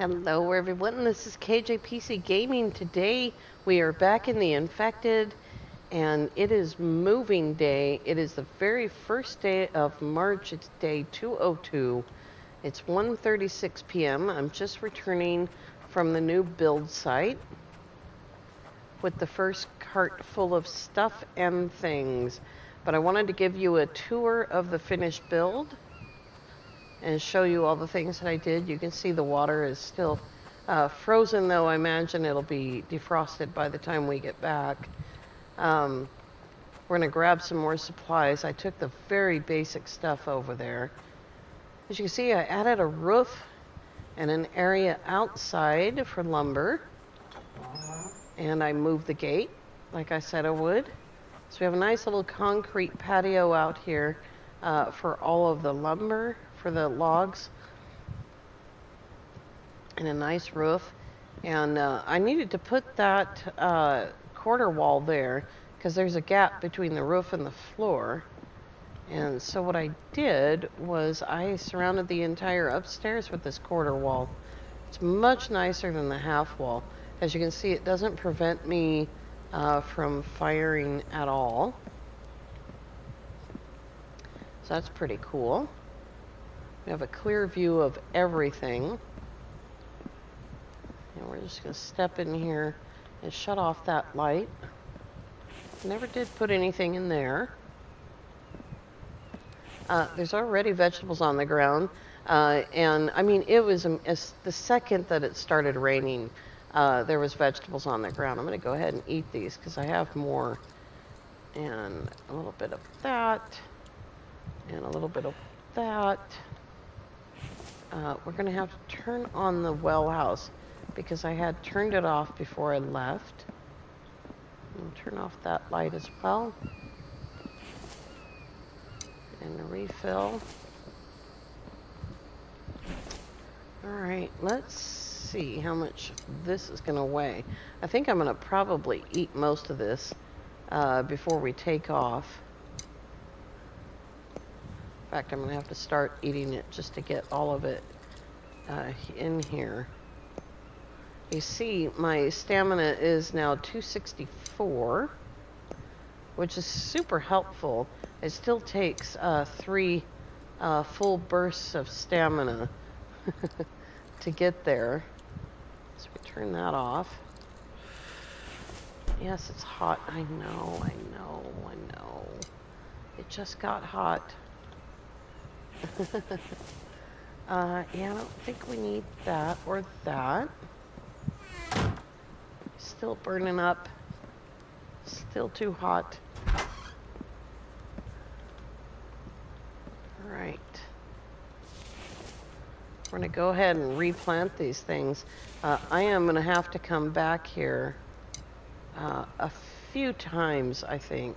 Hello everyone, this is KJPC Gaming. Today we are back in the Infected and it is moving day. It is the very first day of March. It's day 202. It's 1:36 p.m. I'm just returning from the new build site with the first cart full of stuff and things. But I wanted to give you a tour of the finished build and show you all the things that I did. You can see the water is still frozen, though I imagine it'll be defrosted by the time we get back. We're going to grab some more supplies. I took the very basic stuff over there. As you can see, I added a roof and an area outside for lumber. And I moved the gate, like I said I would. So we have a nice little concrete patio out here for all of the lumber, for the logs, and a nice roof. And I needed to put that quarter wall there because there's a gap between the roof and the floor. And so what I did was I surrounded the entire upstairs with this quarter wall. It's much nicer than the half wall. As you can see, it doesn't prevent me from firing at all. So that's pretty cool. We have a clear view of everything. And we're just going to step in here and shut off that light. Never did put anything in there. There's already vegetables on the ground. And I mean, it was the second that it started raining, there was vegetables on the ground. I'm going to go ahead and eat these because I have more. And a little bit of that. And a little bit of that. We're going to have to turn on the well house because I had turned it off before I left. I'll turn off that light as well. And the refill. Alright, let's see how much this is going to weigh. I think I'm going to probably eat most of this before we take off. In fact, I'm going to have to start eating it just to get all of it in here. You see, my stamina is now 264, which is super helpful. It still takes 3 full bursts of stamina to get there. So we turn that off. Yes, it's hot. I know. It just got hot. Yeah, I don't think we need that or that. Still burning up. Still too hot. Alright. We're going to go ahead and replant these things. I am going to have to come back here a few times, I think.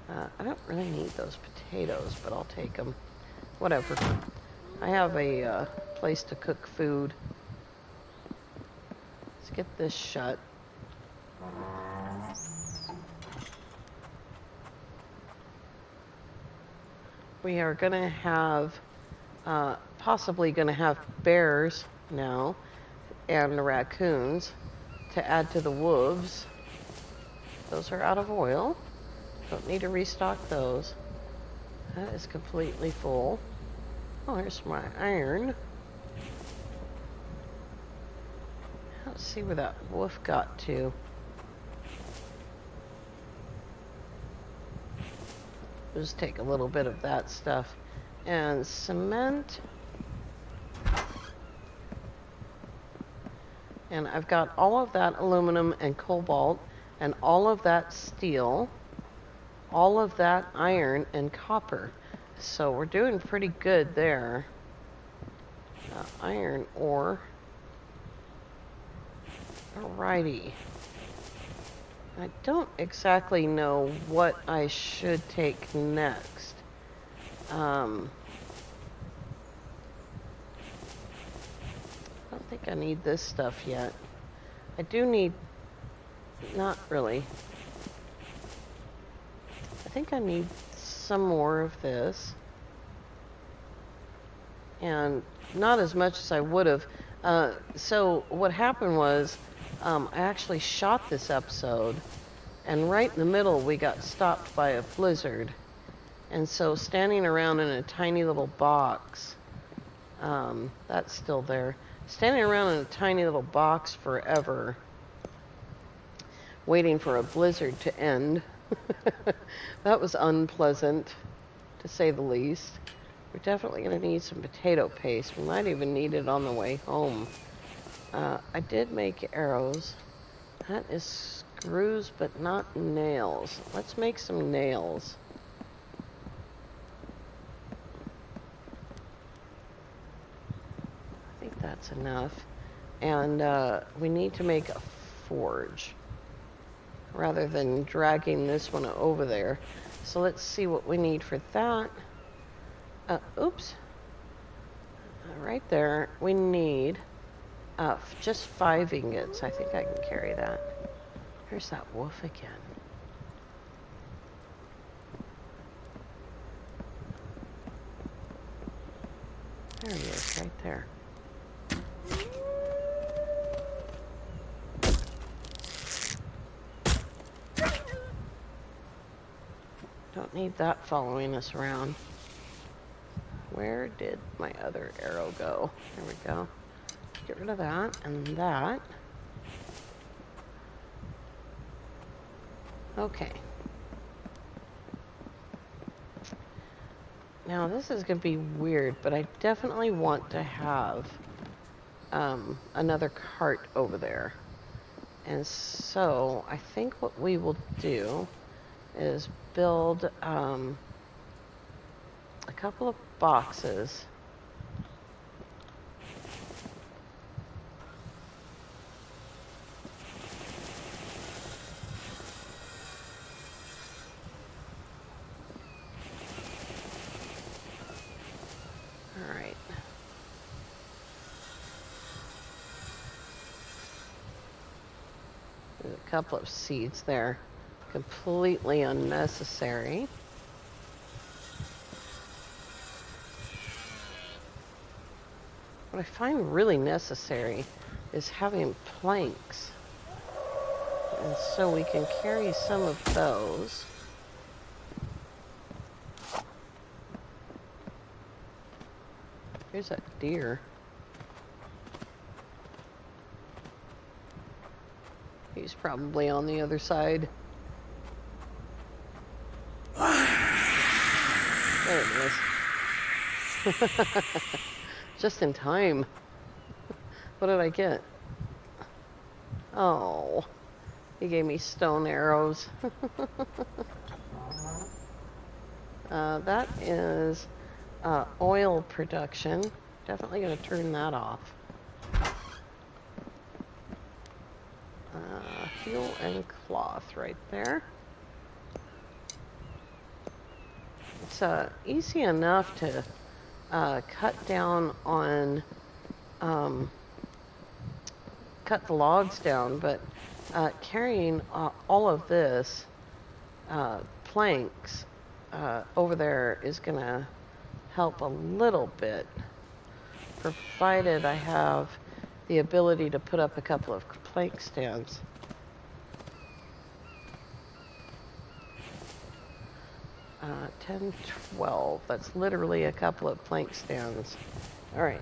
I don't really need those potatoes, but I'll take them. Whatever. I have a place to cook food. Let's get this shut. We are going to have, possibly going to have bears now and raccoons to add to the wolves. Those are out of oil. Don't need to restock those. That is completely full. Oh, here's my iron. Let's see where that wolf got to. We'll just take a little bit of that stuff. And cement. And I've got all of that aluminum and cobalt, and all of that steel, all of that iron and copper. So we're doing pretty good there. Iron ore. Alrighty. I don't exactly know what I should take next. I don't think I need this stuff yet. I do need... not really. I think I need some more of this. And not as much as I would have. So what happened was, I actually shot this episode, and right in the middle we got stopped by a blizzard. And so standing around in a tiny little box, that's still there, standing around in a tiny little box forever, waiting for a blizzard to end, that was unpleasant, to say the least. We're definitely going to need some potato paste. We might even need it on the way home. I did make arrows. That is screws, but not nails. Let's make some nails. I think that's enough. And we need to make a forge rather than dragging this one over there. So let's see what we need for that. Oops. Right there, we need just 5 ingots. I think I can carry that. Here's that wolf again. There he is, right there. Don't need that following us around. Where did my other arrow go? There we go. Get rid of that and that. Okay. Now this is going to be weird, but I definitely want to have another cart over there. And so I think what we will do is build a couple of boxes. All right. There's a couple of seeds there. Completely unnecessary. What I find really necessary is having planks. And so we can carry some of those. Here's that deer. He's probably on the other side. There it is. Just in time. What did I get? Oh, he gave me stone arrows. That is oil production. Definitely going to turn that off. Fuel and cloth right there. It's easy enough to cut down on, cut the logs down, but carrying all of this planks over there is going to help a little bit, provided I have the ability to put up a couple of plank stands. Uh, 10, 12. That's literally a couple of plank stands. All right.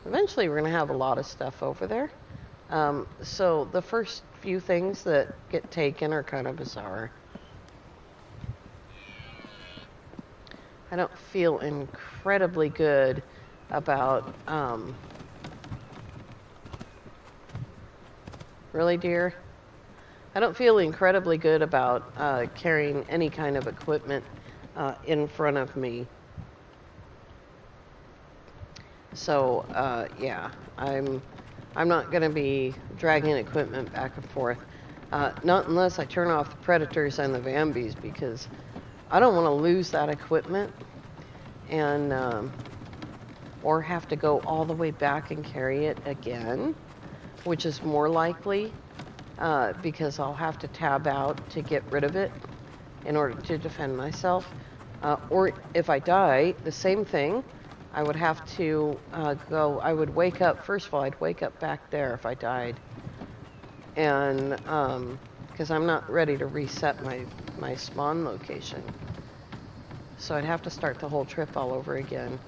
Eventually, we're going to have a lot of stuff over there. So the first few things that get taken are kind of bizarre. I don't feel incredibly good about, really, dear? I don't feel incredibly good about carrying any kind of equipment in front of me. So, yeah, I'm not going to be dragging equipment back and forth. Not unless I turn off the Predators and the Vambies, because I don't want to lose that equipment and or have to go all the way back and carry it again, which is more likely because I'll have to tab out to get rid of it in order to defend myself. Or if I die, the same thing. I would have to I would wake up, first of all, I'd wake up back there if I died. And, because I'm not ready to reset my spawn location. So I'd have to start the whole trip all over again.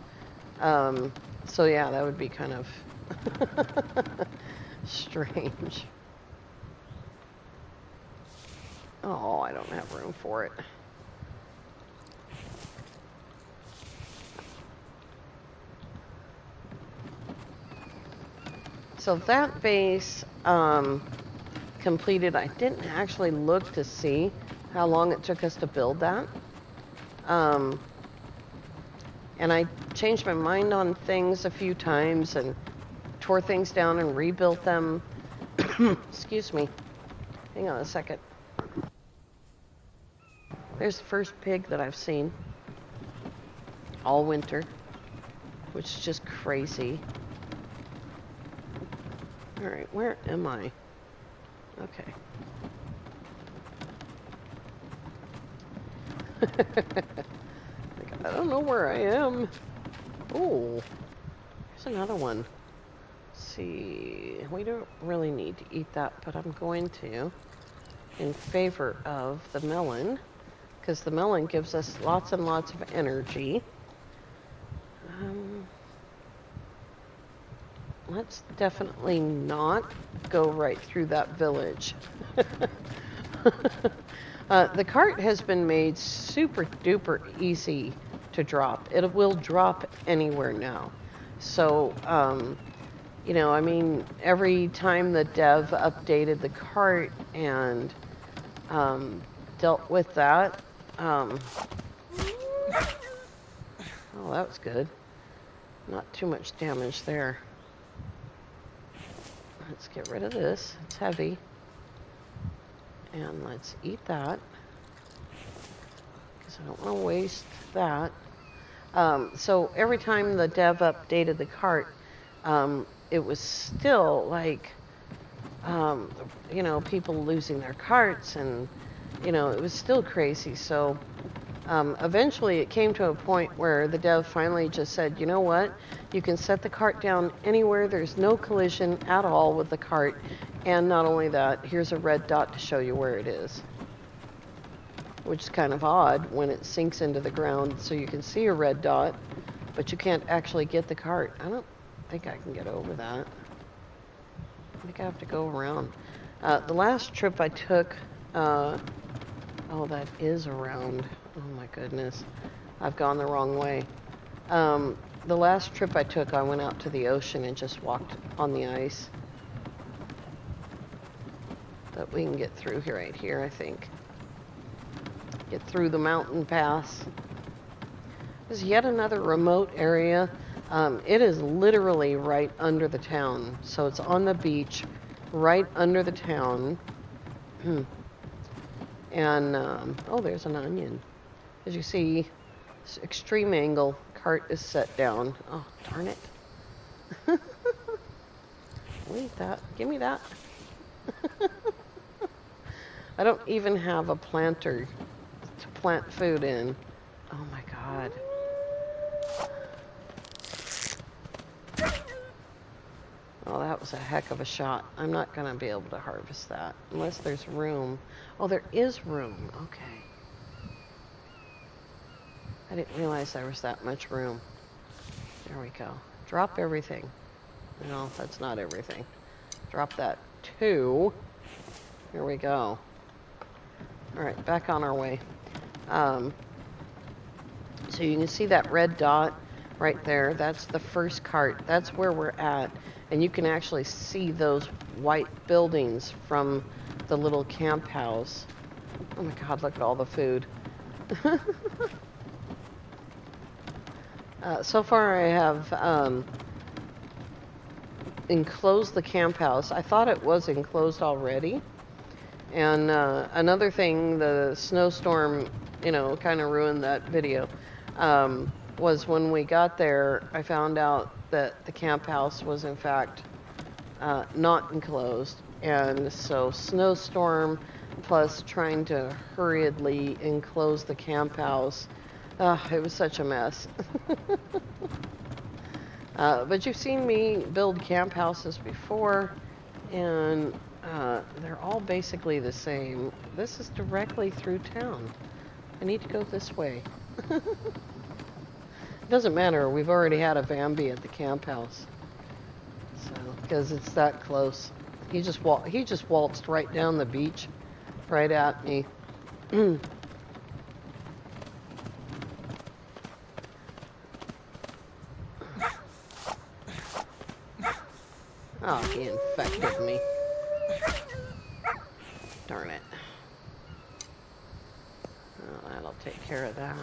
So yeah, that would be kind of strange. Oh, I don't have room for it. So that base completed. I didn't actually look to see how long it took us to build that. And I changed my mind on things a few times and tore things down and rebuilt them. Excuse me. Hang on a second. There's the first pig that I've seen all winter, which is just crazy. All right, where am I? Okay. I don't know where I am. Oh, there's another one. Let's see, we don't really need to eat that, but I'm going to in favor of the melon, because the melon gives us lots and lots of energy. Let's definitely not go right through that village. The cart has been made super duper easy to drop. It will drop anywhere now. So, you know, I mean, every time the dev updated the cart and dealt with that, oh, that was good. Not too much damage there. Let's get rid of this. It's heavy. And let's eat that, because I don't want to waste that. So every time the dev updated the cart, it was still like, you know, people losing their carts, and, you know, it was still crazy. So eventually it came to a point where the dev finally just said, you know what, you can set the cart down anywhere. There's no collision at all with the cart. And not only that, here's a red dot to show you where it is. Which is kind of odd when it sinks into the ground, so you can see a red dot, but you can't actually get the cart. I don't think I can get over that. I think I have to go around. The last trip I took, oh, that is around. Oh my goodness. I've gone the wrong way. The last trip I took, I went out to the ocean and just walked on the ice. But we can get through here, right here, I think. Get through the mountain pass. There's yet another remote area. It is literally right under the town. So it's on the beach, right under the town. And, oh, there's an onion. As you see, it's extreme angle. Cart is set down. Oh, darn it. I'll eat that. Give me that. I don't even have a planter to plant food in. Oh my God. Oh, that was a heck of a shot. I'm not going to be able to harvest that unless there's room. Oh, there is room. Okay. I didn't realize there was that much room. There we go. Drop everything. No, that's not everything. Drop that too. Here we go. All right, back on our way. So you can see that red dot right there. That's the first cart. That's where we're at. And you can actually see those white buildings from the little camp house. Oh my God, look at all the food. So far I have enclosed the camp house. I thought it was enclosed already. And another thing, the snowstorm, you know, kind of ruined that video, was when we got there, I found out that the camp house was in fact not enclosed. And so snowstorm plus trying to hurriedly enclose the camp house, it was such a mess. But you've seen me build camp houses before, and they're all basically the same. This is directly through town. I need to go this way. It doesn't matter. We've already had a Vambi at the camp house, so because it's that close. He just waltzed right down the beach, right at me. Oh, he infected me. Darn it. Oh, that'll take care of that.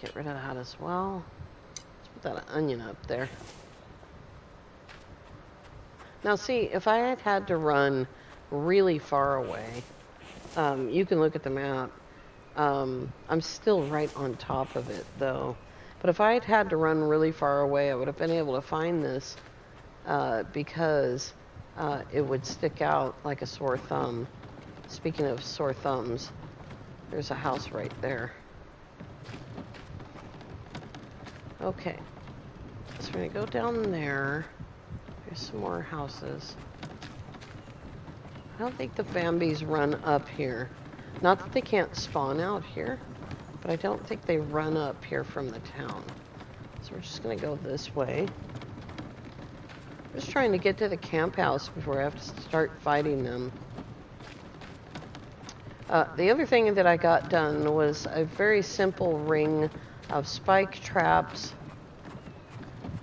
Get rid of that as well. Let's put that onion up there. Now see, if I had had to run really far away, you can look at the map. I'm still right on top of it though. But if I had had to run really far away, I would have been able to find this because it would stick out like a sore thumb. Speaking of sore thumbs, there's a house right there. Okay, so we're gonna go down there. There's some more houses. I don't think the Vambies run up here. Not that they can't spawn out here, but I don't think they run up here from the town. So we're just gonna go this way. I'm just trying to get to the camp house before I have to start fighting them. The other thing that I got done was a very simple ring of spike traps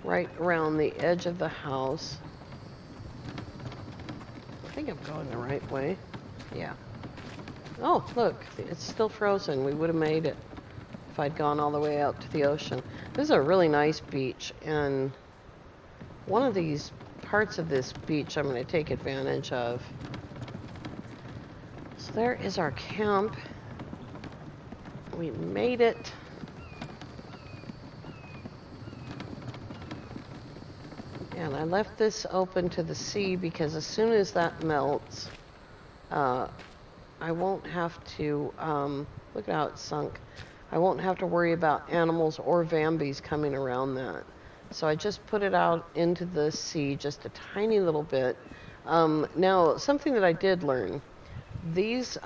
right around the edge of the house. I think I'm going the right way. Yeah. Oh, look, it's still frozen. We would have made it if I'd gone all the way out to the ocean. This is a really nice beach, and one of these parts of this beach I'm going to take advantage of. So there is our camp. We made it. And I left this open to the sea because as soon as that melts, I won't have to, look at how it's sunk. I won't have to worry about animals or Vambies coming around that. So I just put it out into the sea just a tiny little bit. Now, something that I did learn, these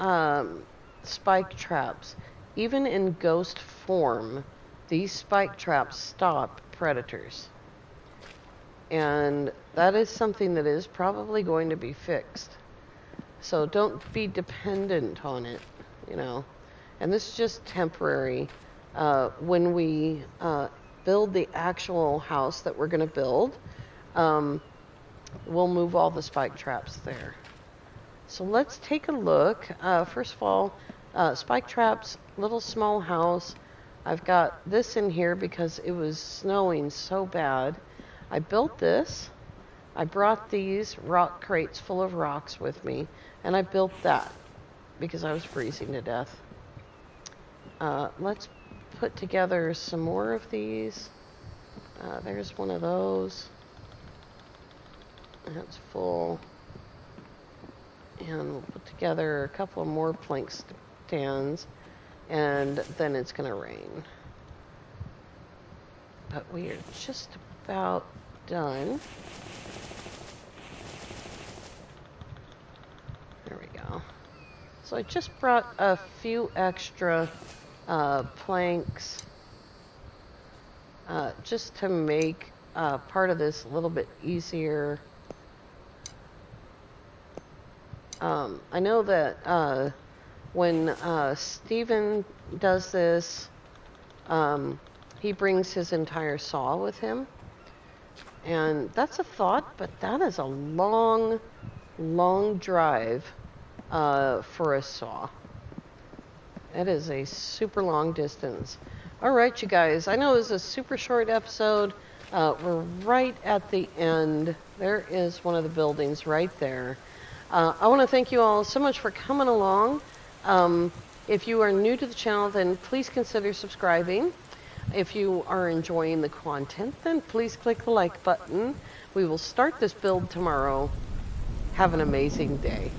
spike traps, even in ghost form, these spike traps stop predators. And that is something that is probably going to be fixed. So don't be dependent on it, you know. And this is just temporary. When we build the actual house that we're going to build, we'll move all the spike traps there. So let's take a look. First of all, spike traps, little small house. I've got this in here because it was snowing so bad. I built this. I brought these rock crates full of rocks with me, and I built that because I was freezing to death. Let's put together some more of these. There's one of those. That's full. And we'll put together a couple of more plank stands, and then it's going to rain. But we are just about done. There we go. So I just brought a few extra planks just to make part of this a little bit easier. I know that when Steven does this, he brings his entire saw with him. And that's a thought, but that is a long, long drive for a saw. It is a super long distance. All right, you guys, I know this is a super short episode. We're right at the end. There is one of the buildings right there. I want to thank you all so much for coming along. If you are new to the channel, then please consider subscribing. If you are enjoying the content, then please click the like button. We will start this build tomorrow. Have an amazing day.